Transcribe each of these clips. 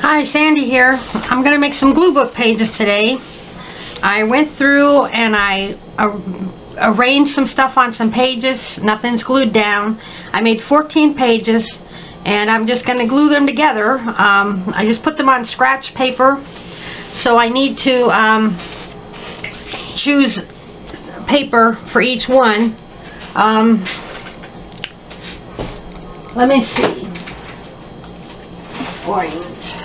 Hi, Sandy here. I'm going to make some glue book pages today. I went through and I arranged some stuff on some pages. Nothing's glued down. I made 14 pages and I'm just going to glue them together. I just put them on scratch paper. So I need to choose paper for each one. Let me see. Orange.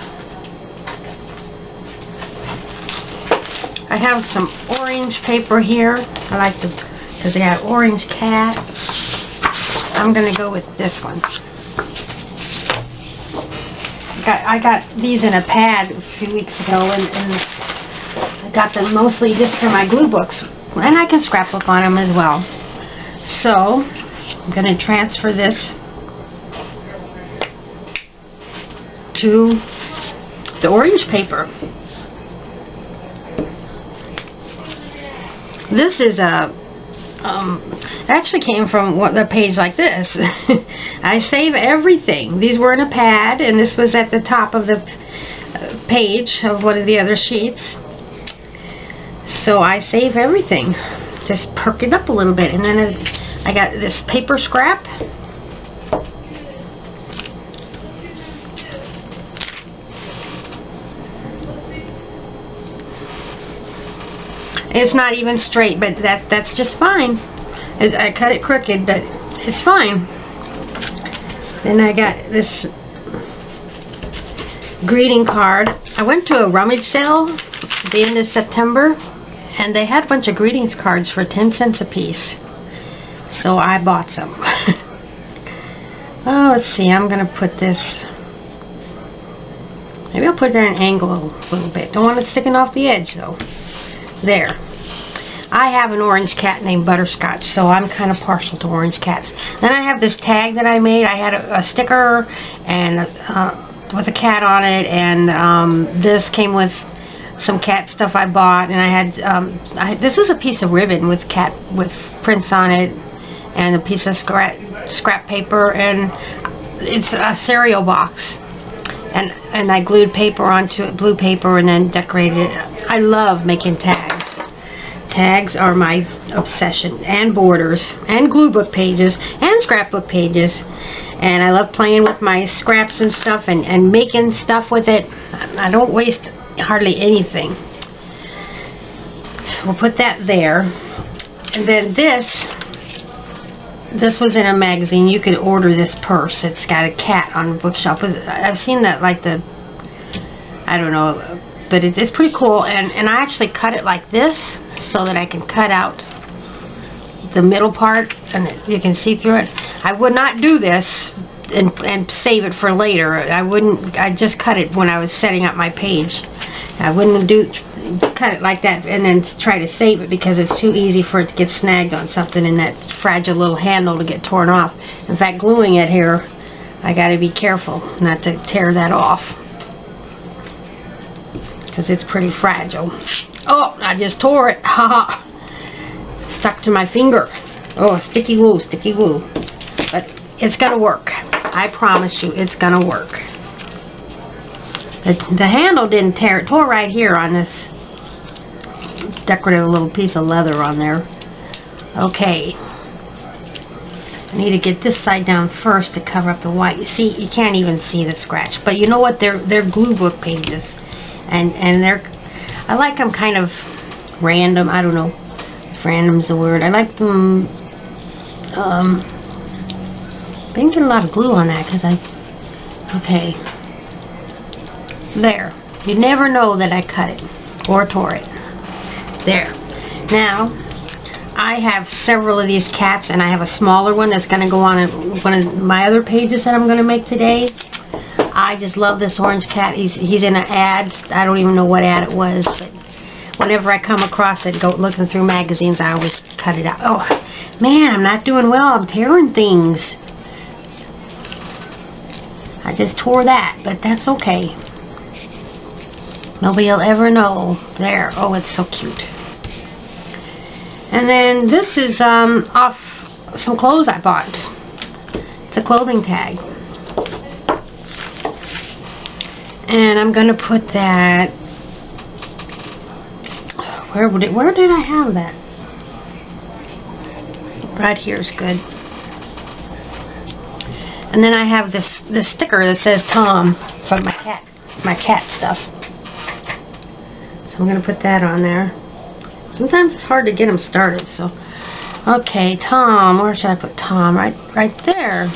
I have some orange paper here. I like the, because they got orange cat. I'm going to go with this one. I got these in a pad a few weeks ago, and I got them mostly just for my glue books. And I can scrapbook on them as well. So, I'm going to transfer this to the orange paper. This is a actually came from the page like this. I save everything. These were in a pad, and this was at the top of the page of one of the other sheets. So I save everything. Just perk it up a little bit, and then I got this paper scrap. It's not even straight, but that's just fine. I cut it crooked, but it's fine. Then I got this greeting card. I went to a rummage sale at the end of September, and they had a bunch of greetings cards for 10 cents a piece. So I bought some. Oh, let's see. I'm going to put this. Maybe I'll put it at an angle a little bit. Don't want it sticking off the edge, though. There. I have an orange cat named Butterscotch, so I'm kind of partial to orange cats. Then I have this tag that I made. I had a sticker and with a cat on it, and this came with some cat stuff I bought, and I had this is a piece of ribbon with prints on it, and a piece of scrap paper, and it's a cereal box. And I glued paper onto it, blue paper, and then decorated it. I love making tags. Tags are my obsession, and borders, and glue book pages, and scrapbook pages. And I love playing with my scraps and stuff, and making stuff with it. I don't waste hardly anything. So we'll put that there. And then this was in a magazine. You could order this purse. It's got a cat on the bookshelf. I've seen that, like I don't know, but it's pretty cool. And I actually cut it like this so that I can cut out the middle part, and you can see through it. I would not do this and save it for later. I just cut it when I was setting up my page. I wouldn't cut it like that and then try to save it, because it's too easy for it to get snagged on something and that fragile little handle to get torn off. In fact, gluing it here, I got to be careful not to tear that off, because it's pretty fragile. Oh, I just tore it. Haha. Stuck to my finger. Oh, sticky glue, sticky glue. But it's gonna work. I promise you, it's gonna work. The handle didn't tear. It tore right here on this decorative little piece of leather on there. Okay. I need to get this side down first to cover up the white. You see, you can't even see the scratch. But you know what? They're glue book pages, and I like them kind of random. I don't know if random's the word. I like them. I didn't get a lot of glue on that because okay. There. You never know that I cut it or tore it. There. Now, I have several of these cats, and I have a smaller one that's going to go on one of my other pages that I'm going to make today. I just love this orange cat. He's in an ad. I don't even know what ad it was, but whenever I come across it, go looking through magazines, I always cut it out. Oh, man, I'm not doing well. I'm tearing things. I just tore that, but that's okay. Nobody will ever know. There. Oh, it's so cute. And then this is off some clothes I bought. It's a clothing tag. And I'm going to put that, where did I have that? Right here is good. And then I have this sticker that says Tom from my cat stuff. So I'm going to put that on there. Sometimes it's hard to get them started, so. Okay, Tom, where should I put Tom? Right there.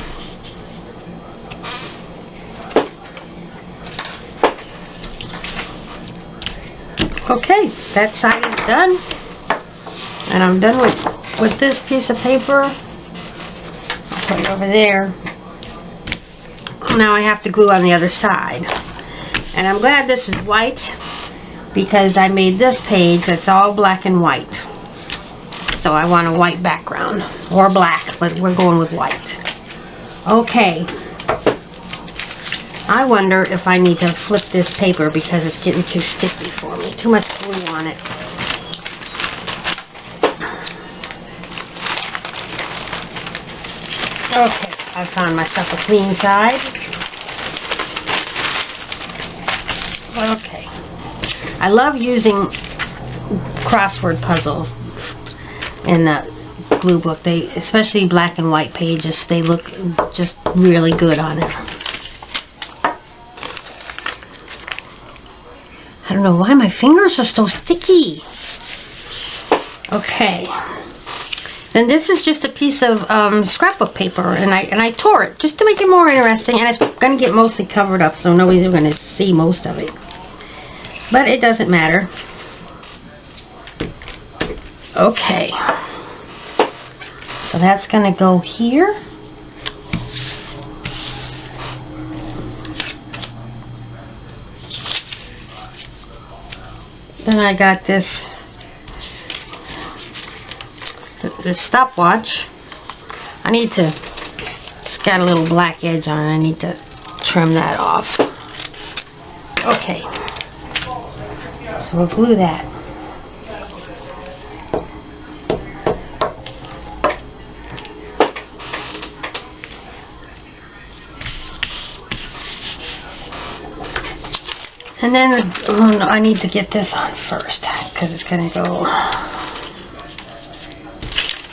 Okay, that side is done. And I'm done with this piece of paper. I'll put it over there. Now I have to glue on the other side. And I'm glad this is white because I made this page that's all black and white. So I want a white background. Or black, but we're going with white. Okay. I wonder if I need to flip this paper because it's getting too sticky for me. Too much glue on it. Okay, I found myself a clean side. Okay. I love using crossword puzzles in the glue book. They, especially black and white pages, they look just really good on it. I don't know why my fingers are so sticky. Okay. Then this is just a piece of scrapbook paper, and I tore it just to make it more interesting, and it's going to get mostly covered up, so nobody's going to see most of it. But it doesn't matter. Okay. So that's going to go here. Then I got this stopwatch. I need to, it's got a little black edge on it. I need to trim that off. Okay. So we'll glue that. And then I need to get this on first because it's going to go.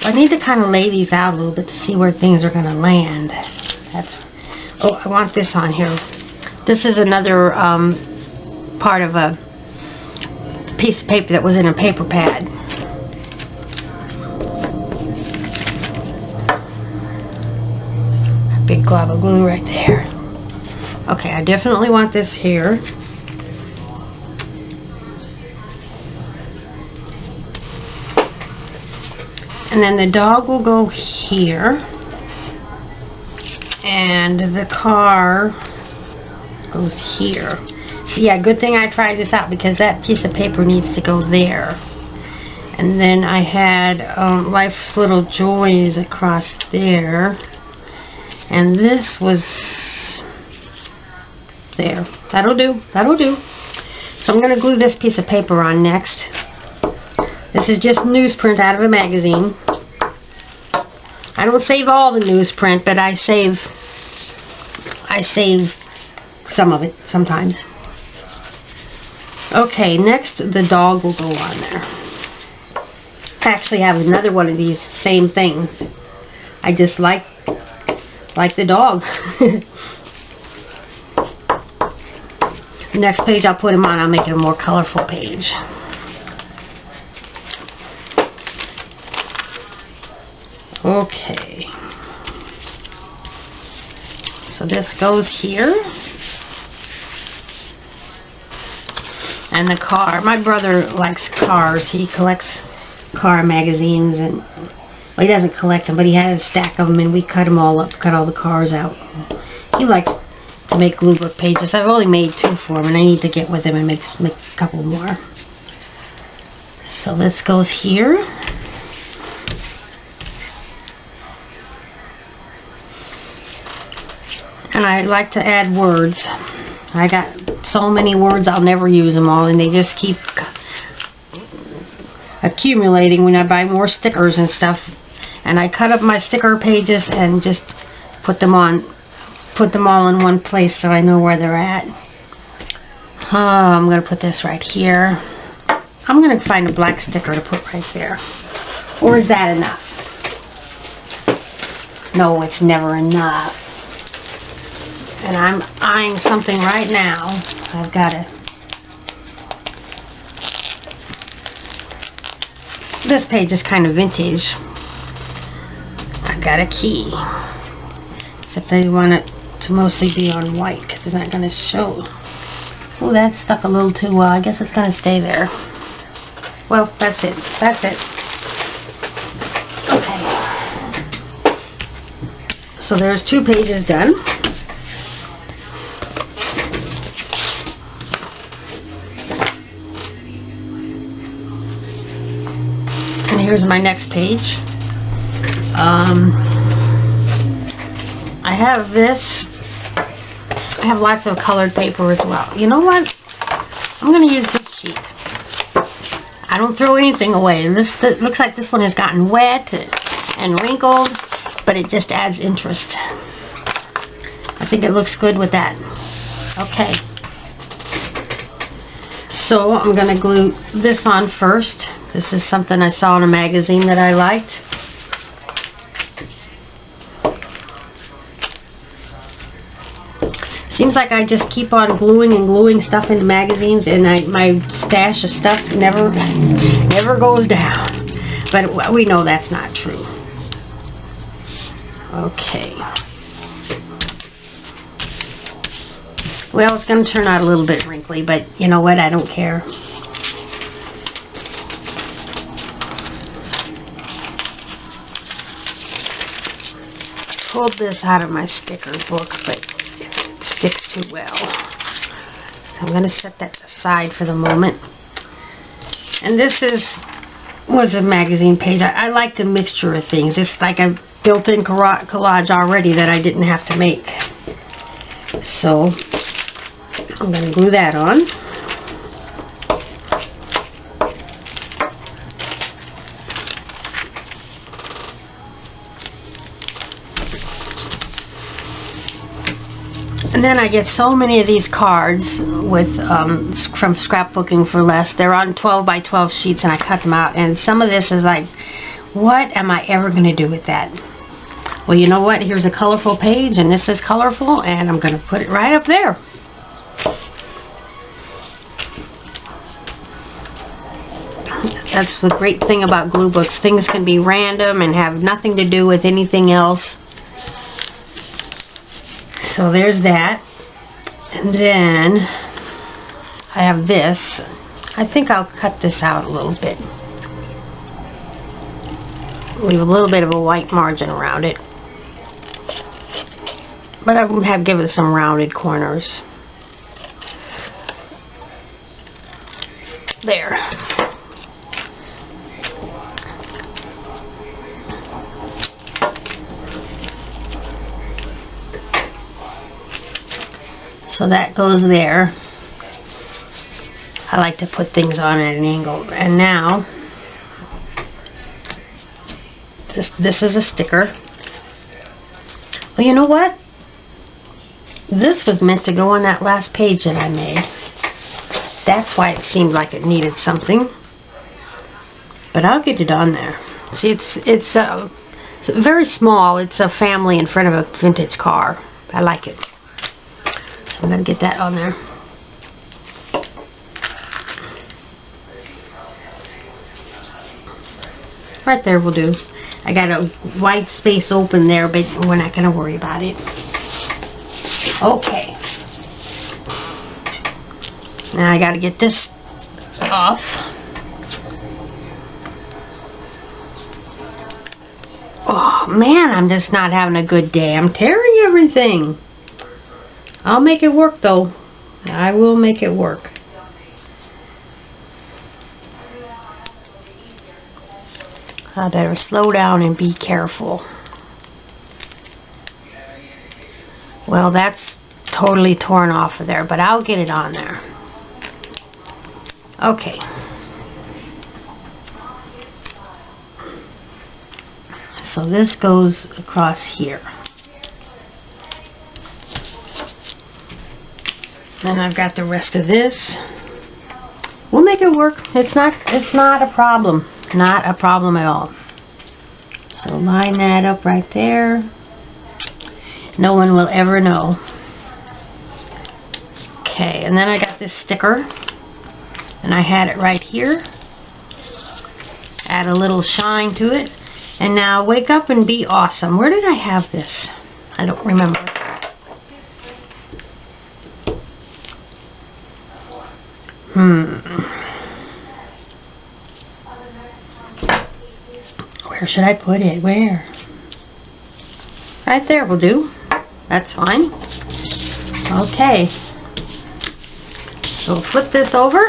I need to kind of lay these out a little bit to see where things are going to land. Oh, I want this on here. This is another part of a piece of paper that was in a paper pad. A big glob of glue right there. Okay, I definitely want this here. And then the dog will go here. And the car goes here. So yeah, good thing I tried this out because that piece of paper needs to go there. And then I had Life's Little Joys across there. And this was there. That'll do. That'll do. So I'm going to glue this piece of paper on next. This is just newsprint out of a magazine. I don't save all the newsprint, but I save some of it sometimes. Okay, next the dog will go on there. I actually have another one of these same things. I just like the dog. Next page I'll put him on. I'll make it a more colorful page. Okay. So this goes here. And the car. My brother likes cars. He collects car magazines, and well, he doesn't collect them, but he has a stack of them, and we cut them all up, cut all the cars out. He likes to make glue book pages. I've only made 2 for him, and I need to get with him and make a couple more. So this goes here. And I like to add words. I got so many words I'll never use them all, and they just keep accumulating when I buy more stickers and stuff. And I cut up my sticker pages and just put them all in one place so I know where they're at. I'm going to put this right here. I'm going to find a black sticker to put right there. Or is that enough? No, it's never enough. And I'm eyeing something right now. I've got to... This page is kind of vintage. I've got a key. Except I want it to mostly be on white because it's not going to show. Oh, that stuck a little too well. I guess it's going to stay there. Well, that's it. That's it. Okay. So there's 2 pages done. And here's my next page. I have this. I have lots of colored paper as well. You know what? I'm going to use this sheet. I don't throw anything away. This looks like this one has gotten wet and wrinkled, but it just adds interest. I think it looks good with that. Okay. So I'm going to glue this on first. This is something I saw in a magazine that I liked. Seems like I just keep on gluing and gluing stuff into magazines, and my stash of stuff never goes down. But we know that's not true. Okay. Well, it's going to turn out a little bit wrinkly, but you know what? I don't care. I pulled this out of my sticker book, but sticks too well. So I'm going to set that aside for the moment. And this was a magazine page. I like the mixture of things. It's like a built-in collage already that I didn't have to make. So I'm going to glue that on. And then I get so many of these cards with from Scrapbooking for Less. They're on 12 by 12 sheets, and I cut them out. And some of this is like, what am I ever going to do with that? Well, you know what? Here's a colorful page, and this is colorful, and I'm going to put it right up there. That's the great thing about glue books. Things can be random and have nothing to do with anything else. So there's that. And then I have this. I think I'll cut this out a little bit. Leave a little bit of a white margin around it. But I have given it some rounded corners. There. So that goes there. I like to put things on at an angle. And now, this is a sticker. Well, you know what? This was meant to go on that last page that I made. That's why it seemed like it needed something. But I'll get it on there. See, it's very small. It's a family in front of a vintage car. I like it. I'm going to get that on there. Right there will do. I got a white space open there, but we're not going to worry about it. Okay. Now I got to get this off. Oh man, I'm just not having a good day. I'm tearing everything. I'll make it work though. I will make it work. I better slow down and be careful. Well, that's totally torn off of there, but I'll get it on there. Okay. So this goes across here. Then I've got the rest of this. We'll make it work. It's not a problem. Not a problem at all. So line that up right there. No one will ever know. Okay, and then I got this sticker. And I had it right here. Add a little shine to it. And now wake up and be awesome. Where did I have this? I don't remember. Where should I put it? Where? Right there will do. That's fine. Okay. So flip this over.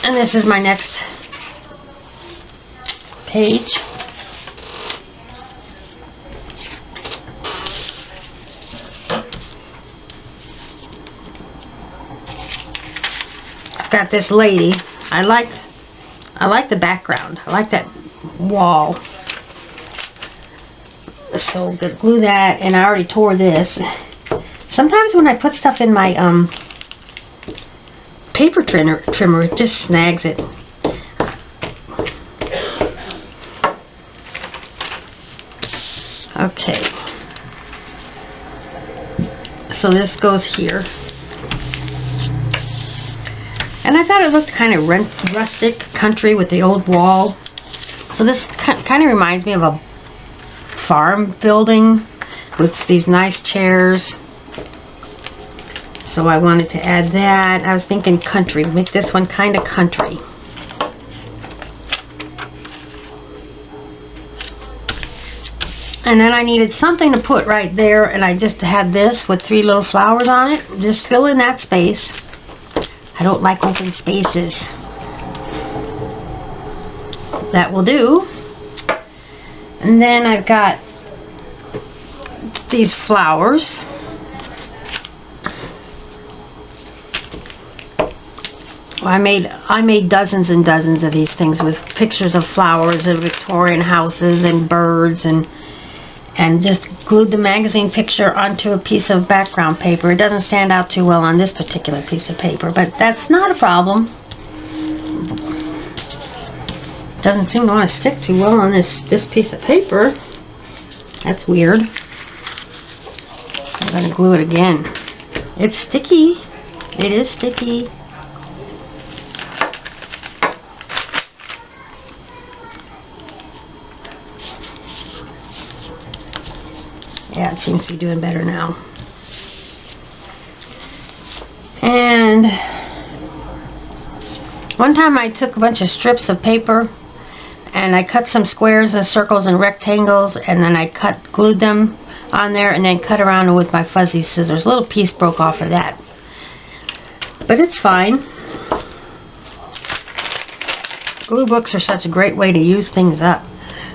And this is my next page. I've got this lady. I like the background. I like that wall. So good. Glue that, and I already tore this. Sometimes when I put stuff in my paper trimmer, it just snags it. Okay. So this goes here. And I thought it looked kind of rustic, country with the old wall. So this kind of reminds me of a farm building with these nice chairs. So I wanted to add that. I was thinking country. Make this one kind of country. And then I needed something to put right there, and I just had this with 3 little flowers on it. Just fill in that space. I don't like open spaces. That will do. And then I've got these flowers. I made dozens and dozens of these things with pictures of flowers and Victorian houses and birds, and just glued the magazine picture onto a piece of background paper. It doesn't stand out too well on this particular piece of paper, but that's not a problem. Doesn't seem to want to stick too well on this piece of paper. That's weird. I'm going to glue it again. It's sticky. It is sticky. Yeah, it seems to be doing better now. And one time I took a bunch of strips of paper and I cut some squares and circles and rectangles, and then I glued them on there and then cut around with my fuzzy scissors. A little piece broke off of that. But it's fine. Glue books are such a great way to use things up.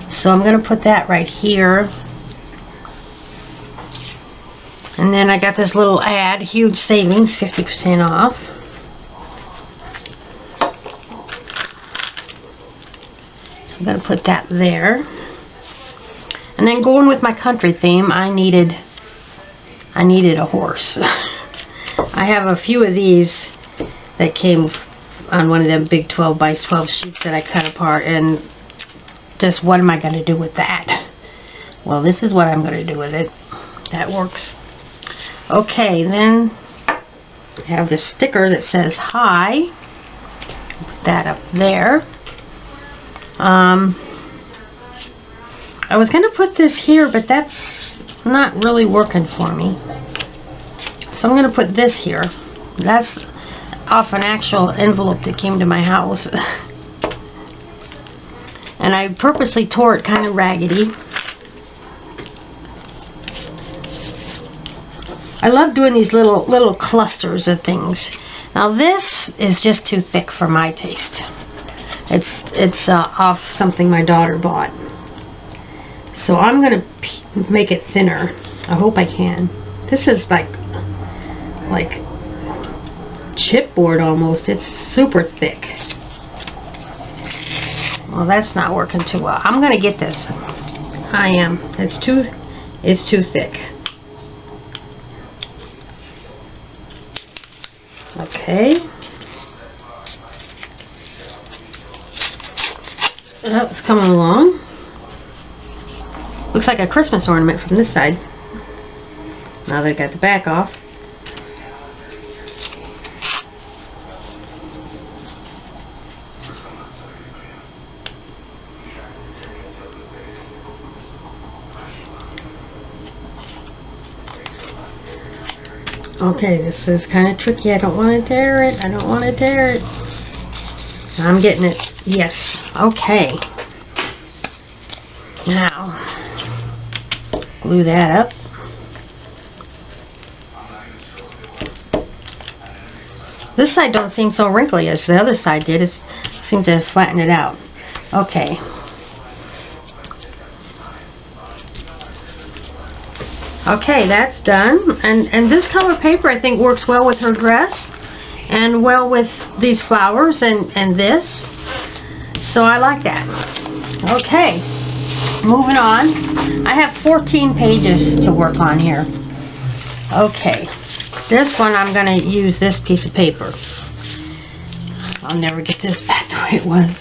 So I'm going to put that right here. And then I got this little ad, huge savings, 50% off. So I'm going to put that there. And then going with my country theme, I needed a horse. I have a few of these that came on one of them big 12 by 12 sheets that I cut apart, and just what am I going to do with that? Well, this is what I'm going to do with it. That works. Okay, then I have the sticker that says hi. Put that up there. I was going to put this here, but that's not really working for me. So I'm going to put this here. That's off an actual envelope that came to my house. And I purposely tore it kind of raggedy. I love doing these little clusters of things. Now this is just too thick for my taste. It's off something my daughter bought. So I'm going to make it thinner. I hope I can. This is like chipboard almost. It's super thick. Well, that's not working too well. I'm going to get this. I am. It's too thick. Okay. Oh, it's coming along. Looks like a Christmas ornament from this side. Now they got the back off. Okay, this is kind of tricky. I don't want to tear it. I don't want to tear it. I'm getting it. Yes. Okay. Now, glue that up. This side don't seem so wrinkly as the other side did. It seemed to flatten it out. Okay. Okay, that's done. And this color paper I think works well with her dress and well with these flowers and this. So I like that. Okay, moving on. I have 14 pages to work on here. Okay, this one I'm going to use this piece of paper. I'll never get this back the way it was.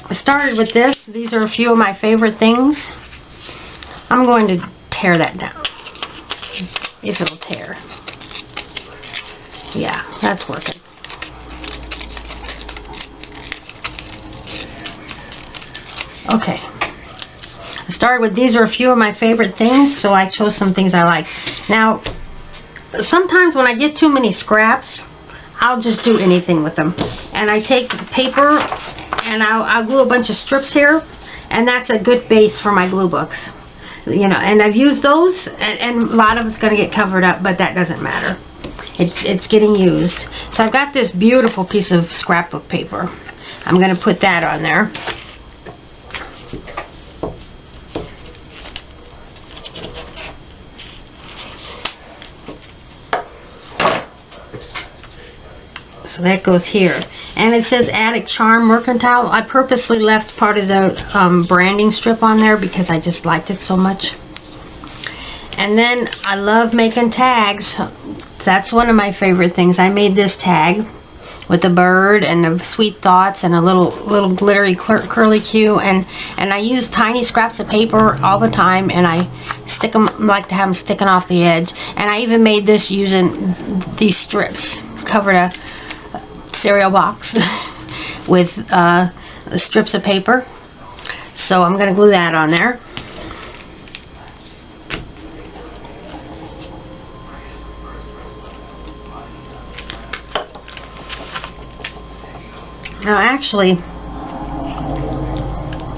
I started with this. These are a few of my favorite things. I'm going to tear that down. If it'll tear. Yeah, that's working. Okay. I started with these are a few of my favorite things, so I chose some things I like. Now, sometimes when I get too many scraps, I'll just do anything with them. And I take paper and I'll glue a bunch of strips here, and that's a good base for my glue books. You know, and I've used those, and a lot of it's going to get covered up, but that doesn't matter. It's getting used. So I've got this beautiful piece of scrapbook paper. I'm going to put that on there. So that goes here. And it says Attic Charm Mercantile. I purposely left part of the branding strip on there because I just liked it so much. And then I love making tags. That's one of my favorite things. I made this tag with a bird and the sweet thoughts and a little glittery curly Q. And I use tiny scraps of paper all the time, and I stick them, like to have them sticking off the edge. And I even made this using these strips. Covered a cereal box with strips of paper. So I'm going to glue that on there. Now actually,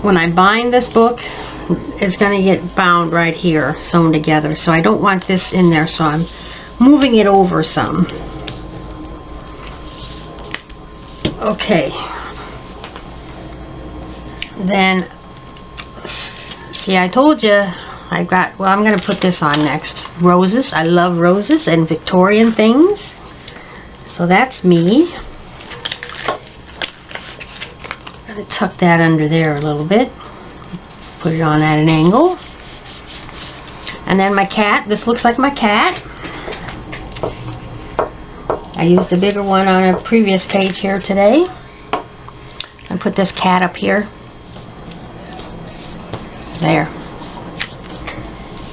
when I bind this book, it's going to get bound right here, sewn together. So I don't want this in there, so I'm moving it over some. Okay. Then, see, I told you I've got, well, I'm going to put this on next. Roses. I love roses and Victorian things. So that's me. I'm going to tuck that under there a little bit. Put it on at an angle. And then my cat. This looks like my cat. I used a bigger one on a previous page here today. I put this cat up here. There.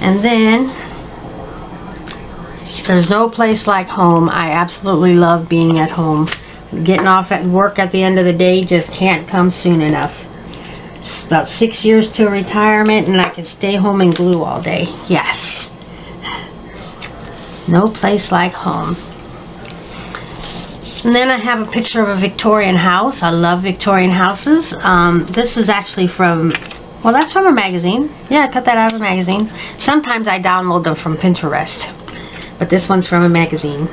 And then, there's no place like home. I absolutely love being at home. Getting off at work at the end of the day just can't come soon enough. It's about 6 years to retirement, and I can stay home and glue all day. Yes. No place like home. And then I have a picture of a Victorian house. I love Victorian houses. This is actually from, well, that's from a magazine. Yeah, I cut that out of a magazine. Sometimes I download them from Pinterest, but this one's from a magazine.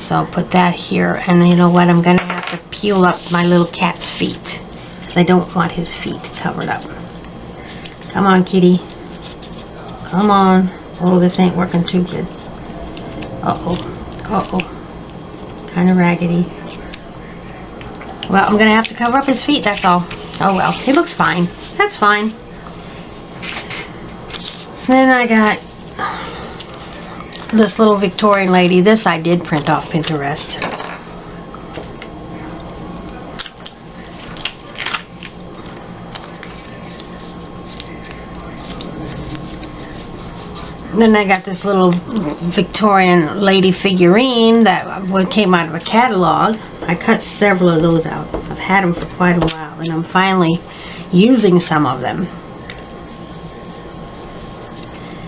So I'll put that here, and you know what? I'm going to have to peel up my little cat's feet because I don't want his feet covered up. Come on, kitty. Come on. Oh, this ain't working too good. Uh-oh. Uh-oh. Kind of raggedy. Well, I'm going to have to cover up his feet, that's all. Oh well, he looks fine. That's fine. Then I got this little Victorian lady. This I did print off Pinterest. Then I got this little Victorian lady figurine that came out of a catalog. I cut several of those out. I've had them for quite a while, and I'm finally using some of them.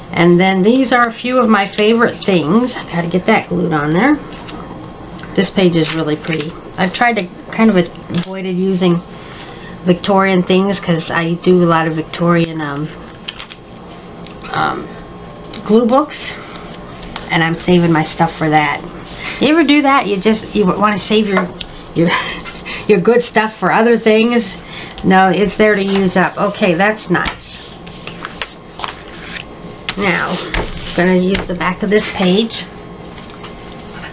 And then these are a few of my favorite things. I gotta get that glued on there. This page is really pretty. I've tried to kind of avoid using Victorian things because I do a lot of Victorian glue books, and I'm saving my stuff for that. You ever do that? You want to save your good stuff for other things? No, it's there to use up. Okay, that's nice. Now, I'm going to use the back of this page,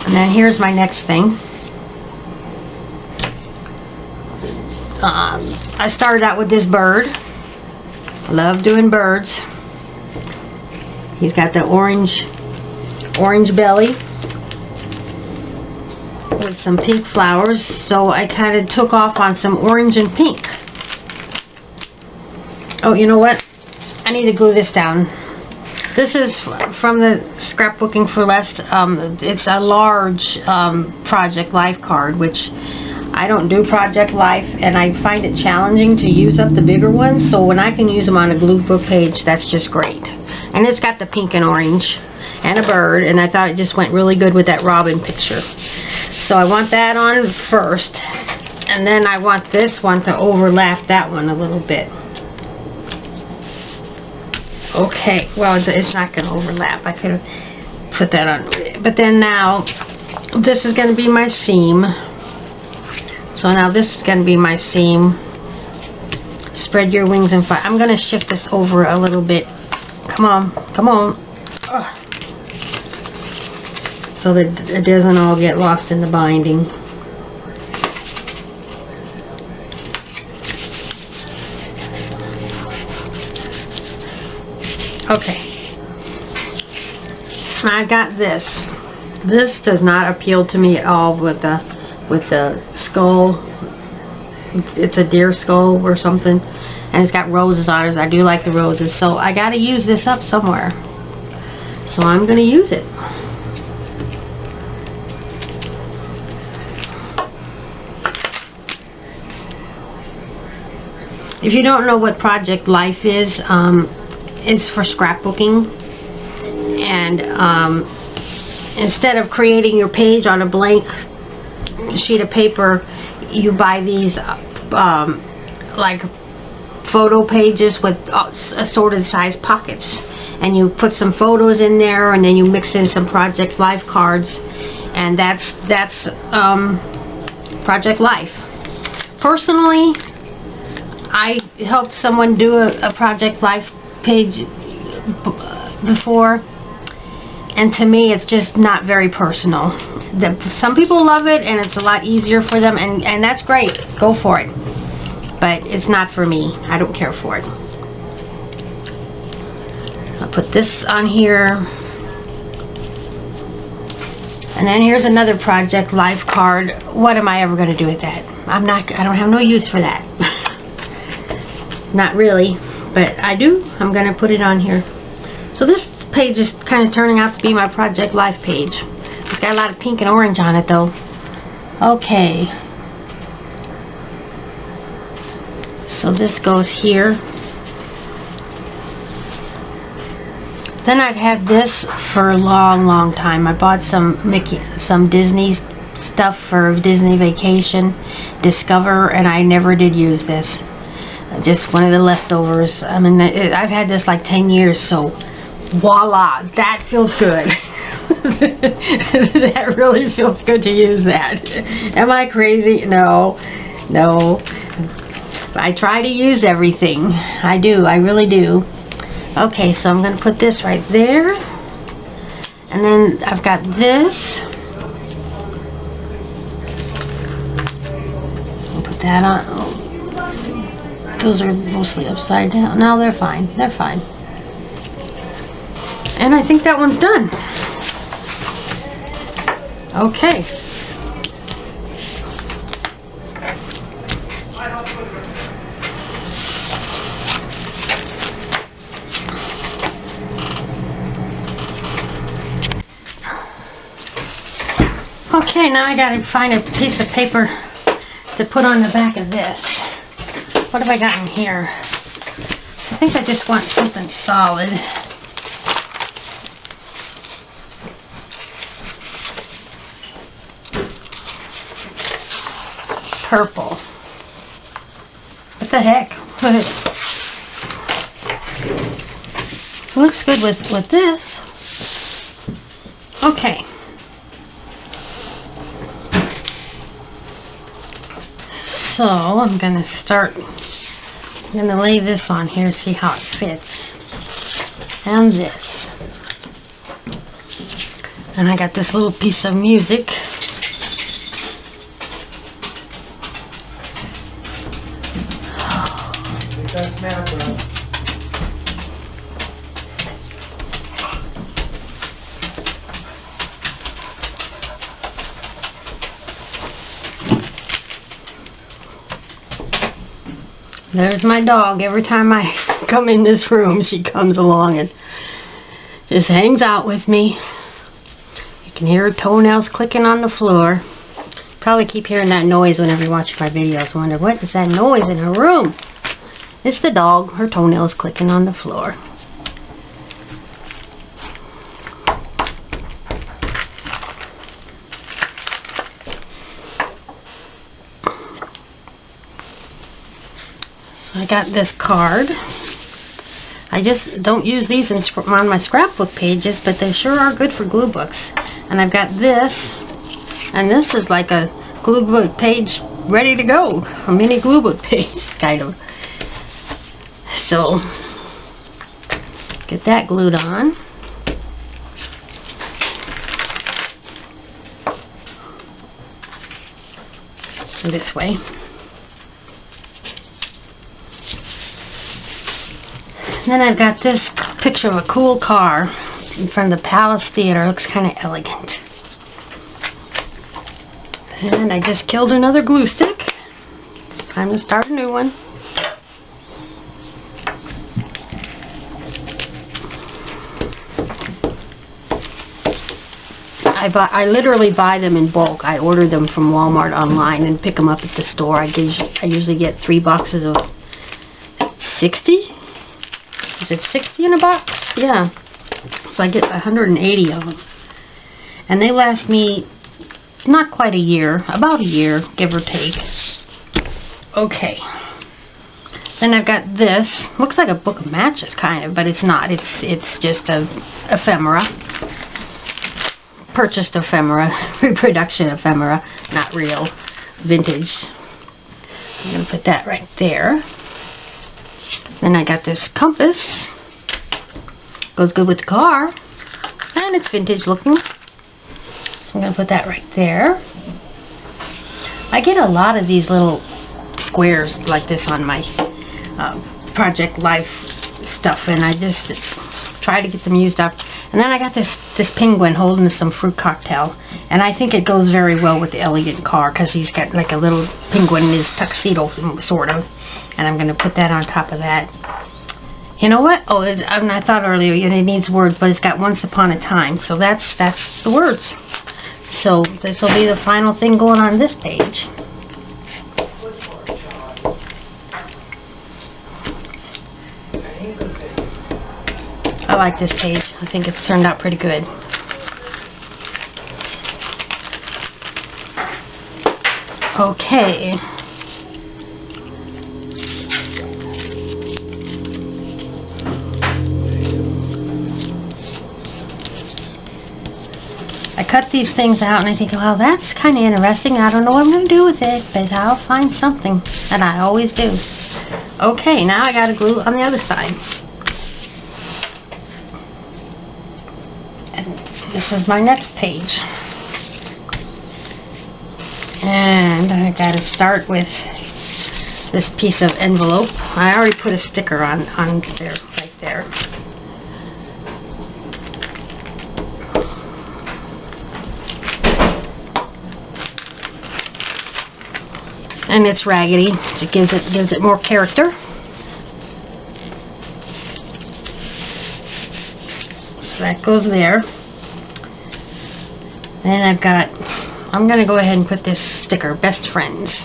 and then here's my next thing. I started out with this bird. I love doing birds. He's got the orange belly with some pink flowers, so I kind of took off on some orange and pink. Oh, you know what? I need to glue this down. This is from the Scrapbooking for Less. It's a large Project Life card, which I don't do Project Life, and I find it challenging to use up the bigger ones, so when I can use them on a glue book page, that's just great. And it's got the pink and orange and a bird, and I thought it just went really good with that robin picture. So I want that on first, and then I want this one to overlap that one a little bit. Okay, well, it's not going to overlap. I could have put that on. But then now, this is going to be my seam. So now this is going to be my seam. Spread your wings and fly. I'm going to shift this over a little bit. Come on, come on. Ugh. So that it doesn't all get lost in the binding. Okay. I got this. This does not appeal to me at all with the skull. It's a deer skull or something, and it's got roses on it. I do like the roses, so I got to use this up somewhere. So I'm going to use it. If you don't know what Project Life is, it's for scrapbooking, and instead of creating your page on a blank sheet of paper, you buy these like photo pages with assorted size pockets, and you put some photos in there, and then you mix in some Project Life cards, and that's Project Life. Personally, I helped someone do a Project Life page before, and to me it's just not very personal. Some people love it, and it's a lot easier for them, and that's great. Go for it. But it's not for me. I don't care for it. I'll put this on here. And then here's another Project Life card. What am I ever going to do with that? I don't have no use for that. Not really, but I do. I'm going to put it on here. So this page is kind of turning out to be my Project Life page. It's got a lot of pink and orange on it though. Okay. So this goes here. Then I've had this for a long time. I bought some Disney stuff for Disney Vacation, Discover, and I never did use this. Just one of the leftovers. I mean, I've had this like 10 years, so voila, that feels good. That really feels good to use that. Am I crazy? No. I try to use everything. I do. I really do. Okay, so I'm going to put this right there. And then I've got this. that on. Oh, those are mostly upside down. No, they're fine. They're fine. And I think that one's done. Okay. Okay, now I gotta find a piece of paper to put on the back of this. What have I got in here? I think I just want something solid. Purple. What the heck? Looks good with this. Okay. So I'm gonna lay this on here, see how it fits. And this. And I got this little piece of music. There's my dog. Every time I come in this room, she comes along and just hangs out with me. You can hear her toenails clicking on the floor. Probably keep hearing that noise whenever you watch my videos. Wonder, what is that noise in her room? It's the dog. Her toenails clicking on the floor. I got this card. I just don't use these on my scrapbook pages, but they sure are good for glue books. And I've got this, and this is like a glue book page ready to go. A mini glue book page, kind of. So, get that glued on. This way. Then I've got this picture of a cool car in front of the Palace Theater. It looks kind of elegant. And I just killed another glue stick. It's time to start a new one. I literally buy them in bulk. I order them from Walmart online and pick them up at the store. I usually get 3 boxes of 60. Is it 60 in a box? Yeah. So I get 180 of them. And they last me not quite a year. About a year, give or take. Okay. Then I've got this. Looks like a book of matches, kind of, but it's not. It's just a ephemera. Purchased ephemera. Reproduction ephemera. Not real. Vintage. I'm going to put that right there. Then I got this compass. Goes good with the car. And it's vintage looking. So I'm going to put that right there. I get a lot of these little squares like this on my Project Life stuff, and I just try to get them used up. And then I got this penguin holding some fruit cocktail, and I think it goes very well with the elegant car because he's got like a little penguin in his tuxedo, sort of. And I'm going to put that on top of that. You know what? Oh, I thought earlier it needs words, but it's got once upon a time, so that's the words. So this will be the final thing going on this page. I like this page. I think it's turned out pretty good. Okay. I cut these things out and I think, well, that's kind of interesting. I don't know what I'm going to do with it, but I'll find something. And I always do. Okay, now I got to glue on the other side. And this is my next page. And I got to start with this piece of envelope. I already put a sticker on there, right there. And it's raggedy. It gives it more character. So that goes there. And I'm going to go ahead and put this sticker, Best Friends,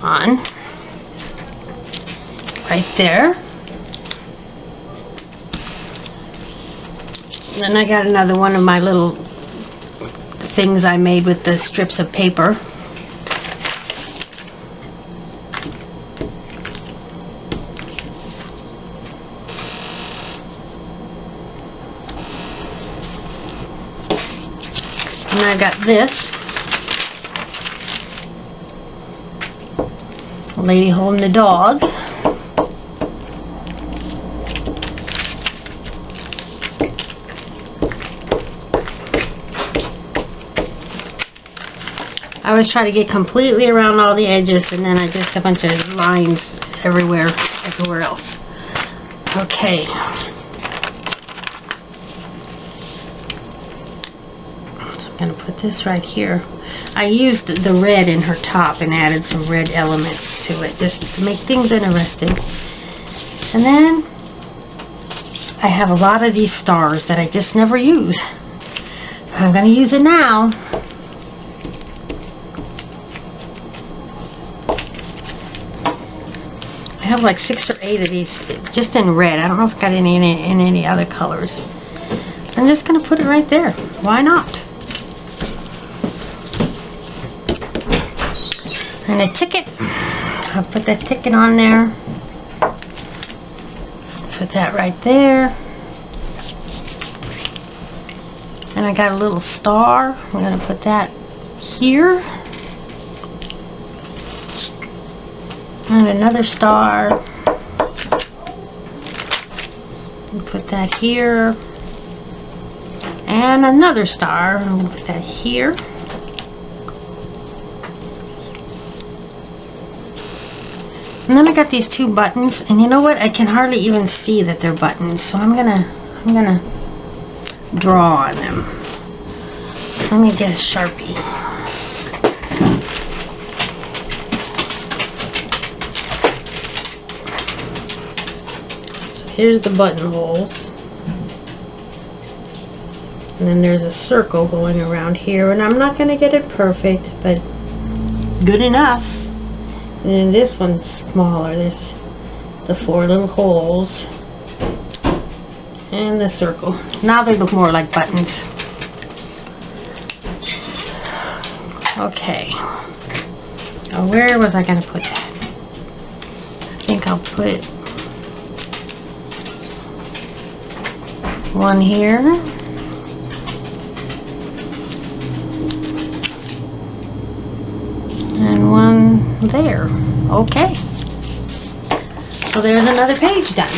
on. Right there. And then I got another one of my little things I made with the strips of paper. And I got this. A lady holding the dog. I always try to get completely around all the edges, and then I just a bunch of lines everywhere else. Okay. I'm going to put this right here. I used the red in her top and added some red elements to it just to make things interesting. And then I have a lot of these stars that I just never use. I'm going to use it now. I have like 6 or 8 of these just in red. I don't know if I got any in any other colors. I'm just going to put it right there. Why not? And a ticket. I'll put that ticket on there. Put that right there. And I got a little star. I'm going to put that here. And another star. And put that here. And another star. I'm going to put that here. And then I got these 2 buttons, and you know what? I can hardly even see that they're buttons, so I'm gonna draw on them. So let me get a Sharpie. So here's the buttonholes, and then there's a circle going around here, and I'm not gonna get it perfect, but good enough. And then this one's smaller. There's the 4 little holes and the circle. Now they look more like buttons. Okay. Now where was I going to put that? I think I'll put one here. And one there. Okay. So there's another page done.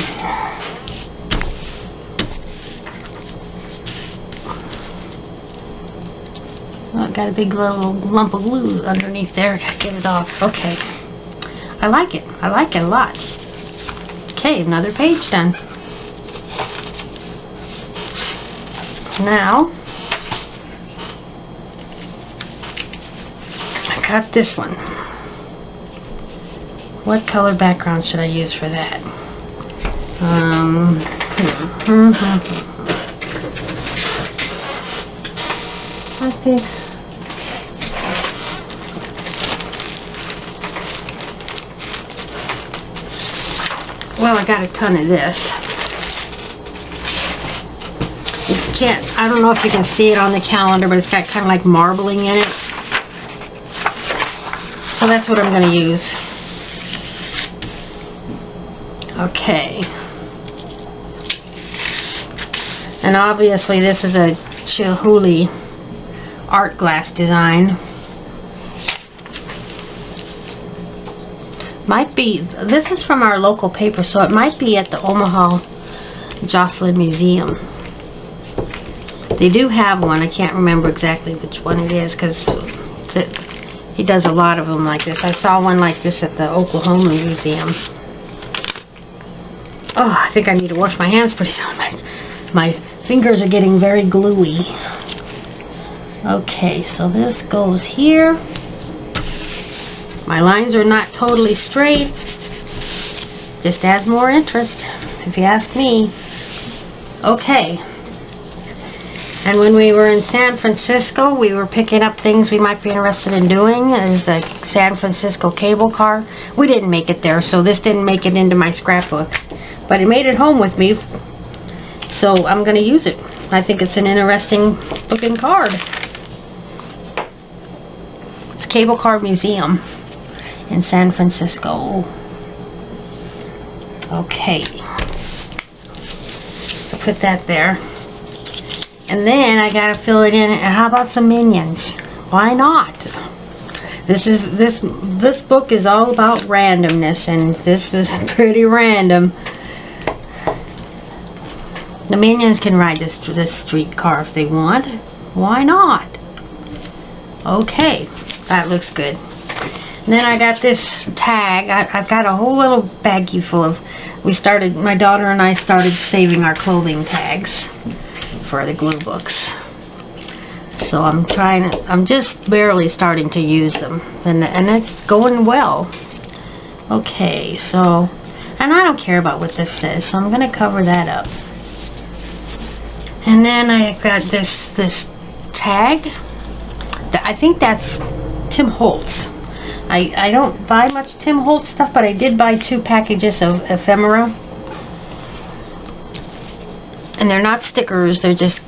Oh, got a big little lump of glue underneath there. Gotta get it off. Okay. I like it. I like it a lot. Okay, another page done. Now, got this one. What color background should I use for that? I think well, I got a ton of this. You can't, I don't know if you can see it on the calendar, but it's got kind of like marbling in it. So that's what I'm going to use. Okay. And obviously this is a Chihuly art glass design. Might be, this is from our local paper, so it might be at the Omaha Joslyn Museum. They do have one. I can't remember exactly which one it is because He does a lot of them like this. I saw one like this at the Oklahoma Museum. Oh, I think I need to wash my hands pretty soon. My fingers are getting very gluey. Okay, so this goes here. My lines are not totally straight. Just adds more interest, if you ask me. Okay. And when we were in San Francisco, we were picking up things we might be interested in doing. There's a San Francisco cable car. We didn't make it there, so this didn't make it into my scrapbook. But it made it home with me, so I'm going to use it. I think it's an interesting looking card. It's a Cable Car Museum in San Francisco. Okay. So put that there. And then I gotta fill it in. How about some Minions? Why not? This book is all about randomness, and this is pretty random. The Minions can ride this streetcar if they want. Why not? Okay, that looks good. And then I got this tag. I've got a whole little baggie full of. My daughter and I started saving our clothing tags for the glue books. So I'm just barely starting to use them, and it's going well. Okay, so, and I don't care about what this says, so I'm going to cover that up. And then I got this tag. I think that's Tim Holtz. I don't buy much Tim Holtz stuff, but I did buy 2 packages of ephemera. And they're not stickers, they're just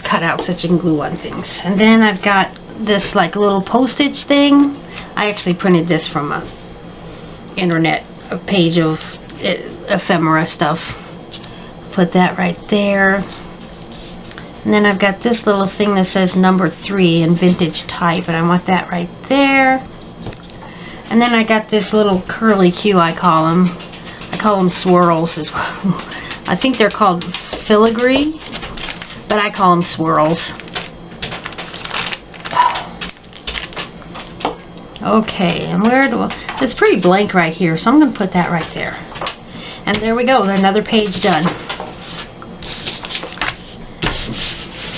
cutouts that you can glue on things. And then I've got this like little postage thing. I actually printed this from a page of ephemera stuff. Put that right there. And then I've got this little thing that says number 3 in vintage type, and I want that right there. And then I got this little curly Q, I call them. I call them swirls as well. I think they're called filigree, but I call them swirls. Okay, and it's pretty blank right here, so I'm going to put that right there. And there we go, another page done.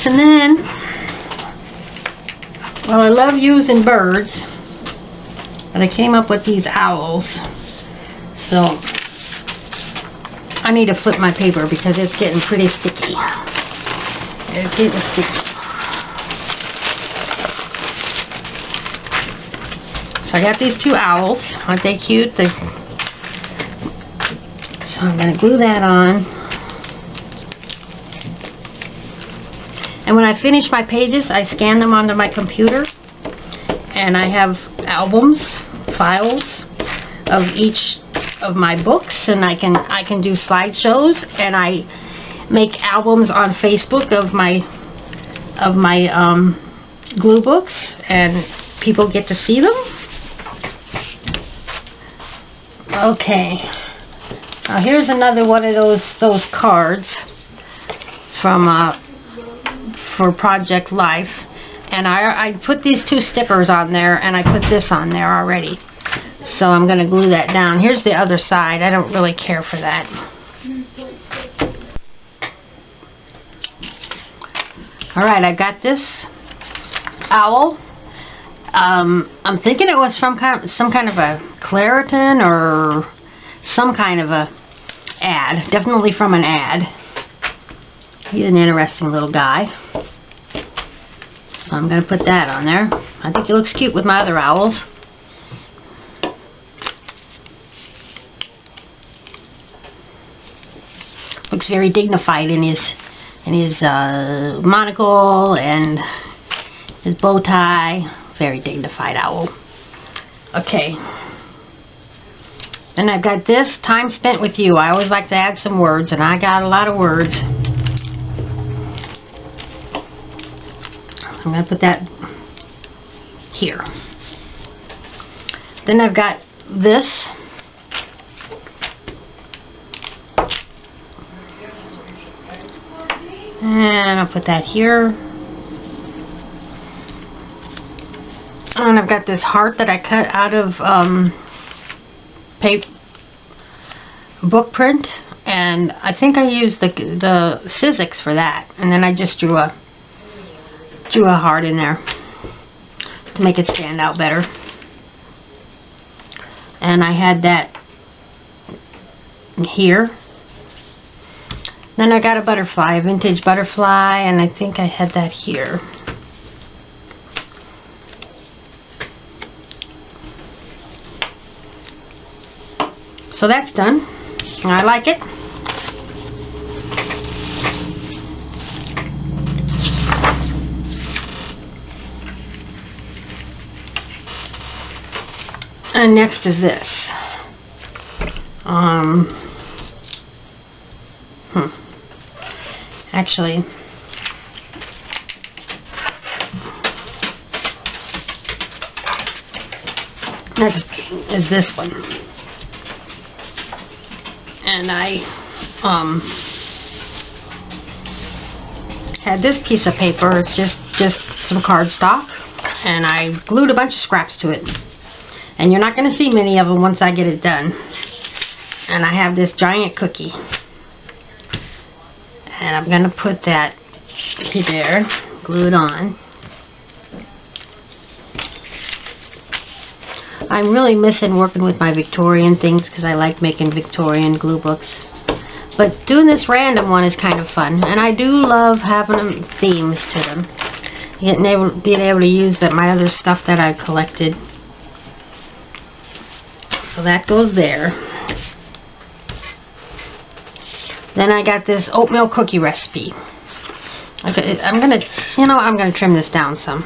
And then, well, I love using birds, but I came up with these owls. So I need to flip my paper because it's getting pretty sticky. It's getting sticky. So I got these 2 owls. Aren't they cute? So I'm going to glue that on. And when I finish my pages, I scan them onto my computer. And I have albums, files of each of my books, and I can do slideshows, and I make albums on Facebook of my glue books, and people get to see them. Okay, now here's another one of those cards from for Project Life, and I put these 2 stickers on there, and I put this on there already. So I'm going to glue that down. Here's the other side. I don't really care for that. Alright, I got this owl. I'm thinking it was from some kind of a Claritin or some kind of a ad. Definitely from an ad. He's an interesting little guy. So I'm going to put that on there. I think he looks cute with my other owls. Looks very dignified in his monocle and his bow tie. Very dignified owl. Okay. Then I've got this, time spent with you. I always like to add some words, and I got a lot of words. I'm going to put that here. Then I've got this. And I'll put that here. And I've got this heart that I cut out of book print, and I think I used the Sizzix for that, and then I just drew a heart in there to make it stand out better. And I had that here. Then I got a butterfly, a vintage butterfly, and I think I had that here. So that's done. I like it. And next is this. Actually, next is this one. And I had this piece of paper. It's just some cardstock, and I glued a bunch of scraps to it. And you're not going to see many of them once I get it done. And I have this giant cookie. And I'm going to put that there, glue it on. I'm really missing working with my Victorian things because I like making Victorian glue books. But doing this random one is kind of fun. And I do love having themes to them. Being able to use my other stuff that I've collected. So that goes there. Then I got this oatmeal cookie recipe. Okay, I'm gonna trim this down some.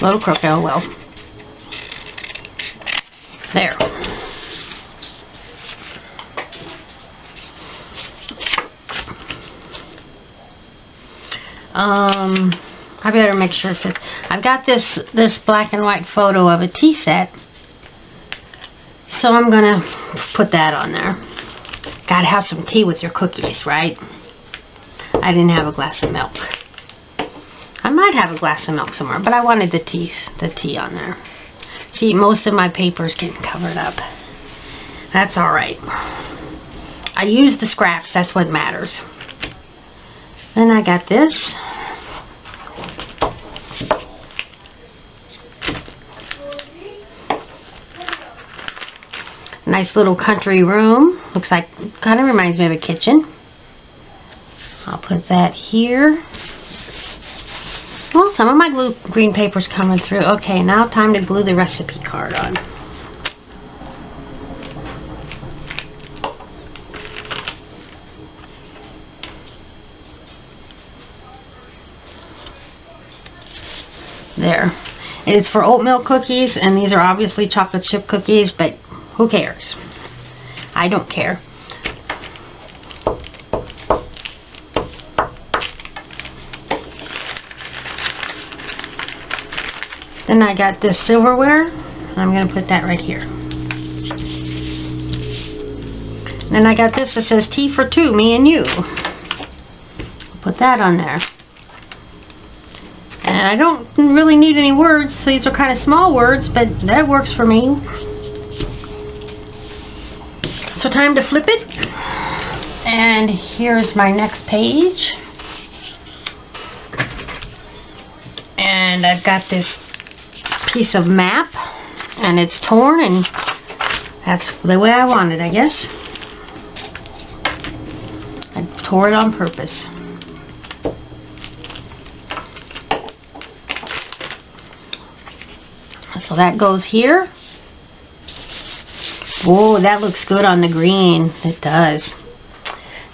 A little crooked, oh well. There. I better make sure it fits. I've got this black and white photo of a tea set, so I'm gonna put that on there. Gotta have some tea with your cookies, right? I didn't have a glass of milk. I might have a glass of milk somewhere, but I wanted the tea on there. See, most of my paper's getting covered up. That's alright. I used the scraps, that's what matters. Then I got this. Nice little country room. Looks like, kind of reminds me of a kitchen. I'll put that here. Well, some of my green paper's coming through. Okay, now time to glue the recipe card on. There. It's for oatmeal cookies, and these are obviously chocolate chip cookies, but who cares? I don't care. Then I got this silverware, and I'm going to put that right here. Then I got this that says tea for two, me and you. I'll put that on there. And I don't really need any words, so these are kind of small words, but that works for me. So time to flip it. And here's my next page. And I've got this piece of map, and it's torn, and that's the way I want it, I guess. I tore it on purpose. So that goes here. Oh, that looks good on the green. It does.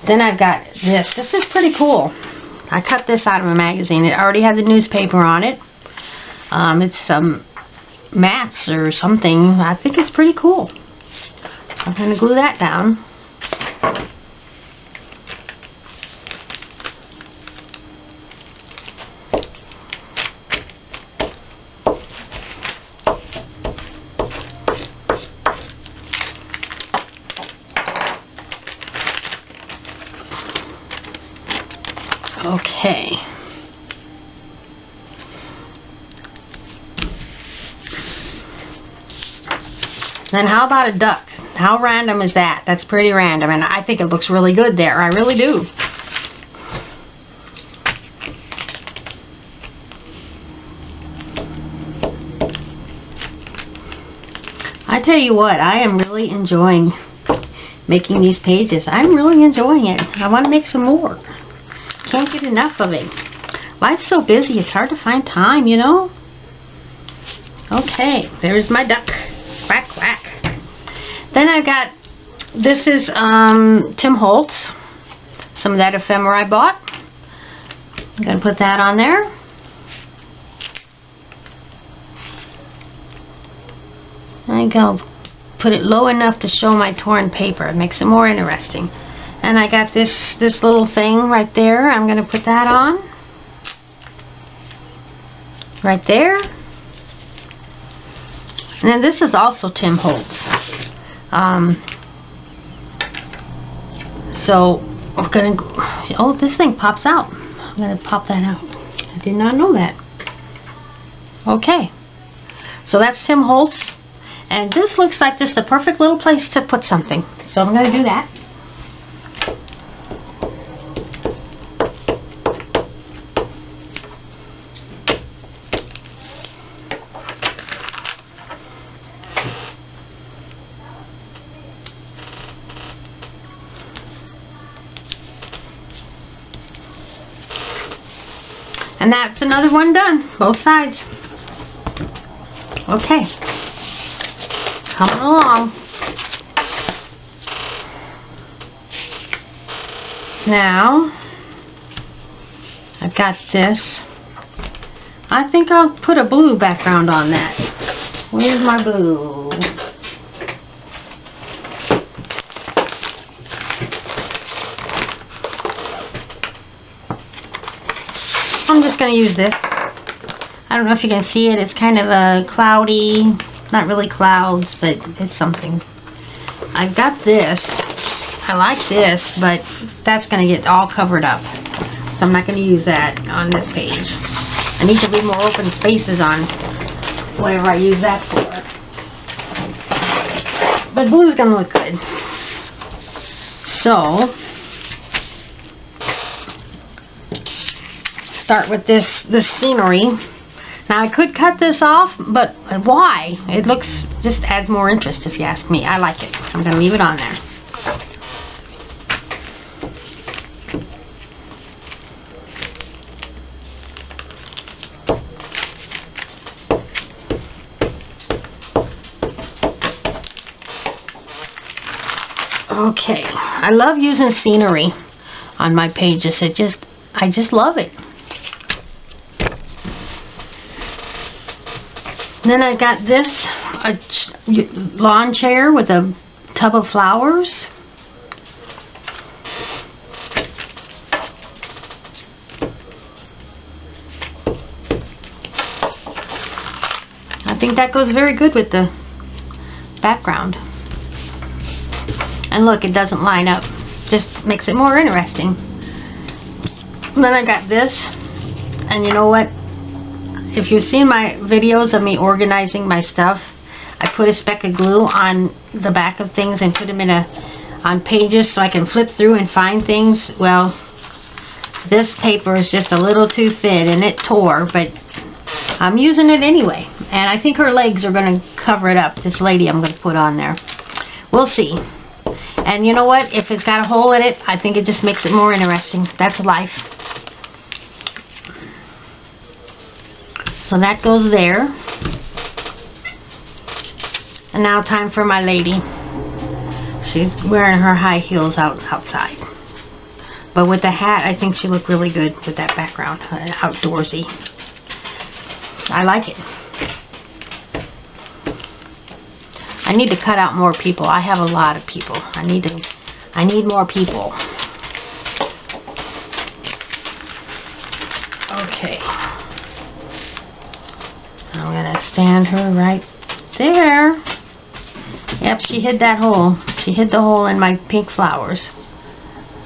Then I've got this. This is pretty cool. I cut this out of a magazine. It already had the newspaper on it. It's some mats or something. I think it's pretty cool. I'm going to glue that down. Okay. Then how about a duck? How random is that? That's pretty random, and I think it looks really good there. I really do. I tell you what, I am really enjoying making these pages. I'm really enjoying it. I want to make some more. Can't get enough of it. Life's so busy, it's hard to find time, you know? Okay, there's my duck. Quack, quack. Then I got, this is Tim Holtz. Some of that ephemera I bought. I'm going to put that on there. I go put it low enough to show my torn paper. It makes it more interesting. And I got this little thing right there. I'm going to put that on. Right there. And then this is also Tim Holtz. So we're going to, oh, this thing pops out. I'm going to pop that out. I did not know that. Okay. So that's Tim Holtz. And this looks like just the perfect little place to put something. So I'm going to do that. And that's another one done, both sides. Okay. Coming along. Now, I've got this. I think I'll put a blue background on that. Where's my blue? I'm just going to use this. I don't know if you can see it. It's kind of a cloudy. Not really clouds, but it's something. I've got this. I like this, but that's going to get all covered up. So I'm not going to use that on this page. I need to leave more open spaces on whatever I use that for. But blue's going to look good. So, start with this scenery. Now I could cut this off, but why? It looks, just adds more interest if you ask me. I like it. I'm going to leave it on there. Okay. I love using scenery on my pages. I just love it. Then I got this, a lawn chair with a tub of flowers. I think that goes very good with the background. And look, it doesn't line up. Just makes it more interesting. Then I got this, and you know what? If you've seen my videos of me organizing my stuff, I put a speck of glue on the back of things and put them on pages so I can flip through and find things. Well, this paper is just a little too thin and it tore, but I'm using it anyway. And I think her legs are going to cover it up, this lady I'm going to put on there. We'll see. And you know what? If it's got a hole in it, I think it just makes it more interesting. That's life. So that goes there. And now time for my lady. She's wearing her high heels outside. But with the hat, I think she looked really good with that background. Outdoorsy. I like it. I need to cut out more people. I have a lot of people. I need more people. Okay. I'm going to stand her right there. Yep, she hid that hole. She hid the hole in my pink flowers.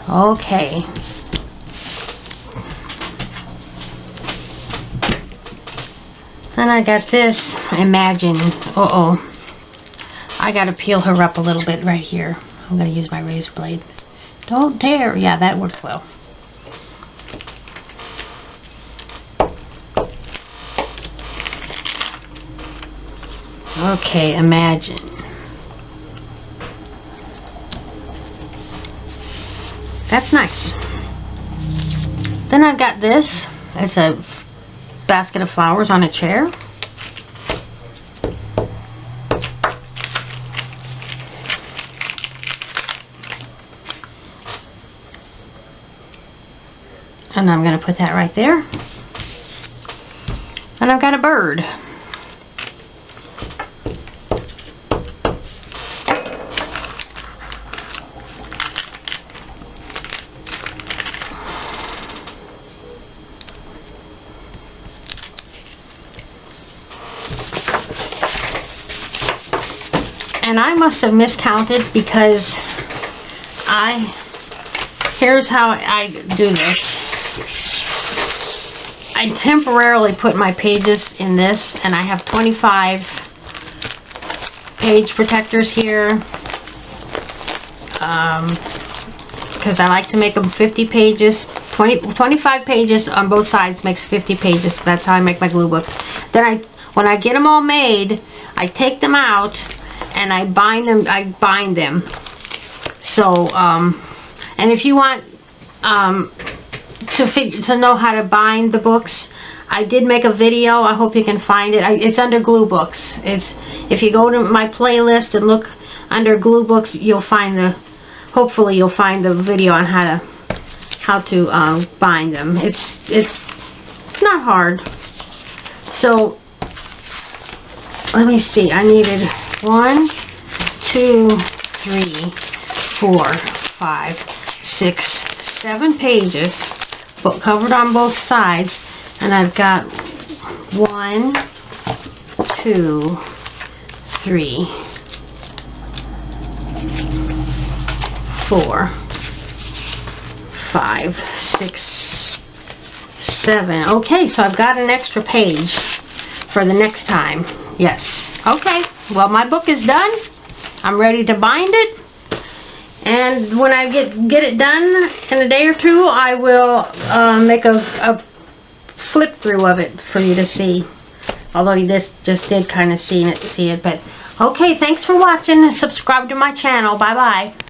Okay. Then I got this, Imagine. I gotta peel her up a little bit right here. I'm gonna use my razor blade. Don't dare. Yeah, that worked well. Okay, Imagine. That's nice. Then I've got this. It's a basket of flowers on a chair. And I'm going to put that right there. And I've got a bird. And I must have miscounted because here's how I do this. I temporarily put my pages in this, and I have 25 page protectors here because I like to make them 50 pages. 25 pages on both sides makes 50 pages. That's how I make my glue books. Then when I get them all made, I take them out and I bind them. So, and if you want to know how to bind the books, I did make a video. I hope you can find it. It's under glue books. If you go to my playlist and look under glue books, you'll find hopefully you'll find the video on how to bind them. It's not hard. So let me see. I needed 1, 2, 3, 4, 5, 6, 7 pages, but covered on both sides, and I've got 1, 2, 3, 4, 5, 6, 7. Okay, so I've got an extra page for the next time. Yes. Okay, well, my book is done. I'm ready to bind it. And when I get it done in a day or two, I will make a flip through of it for you to see. Although you just did kind of see it. But okay, thanks for watching. Subscribe to my channel. Bye bye.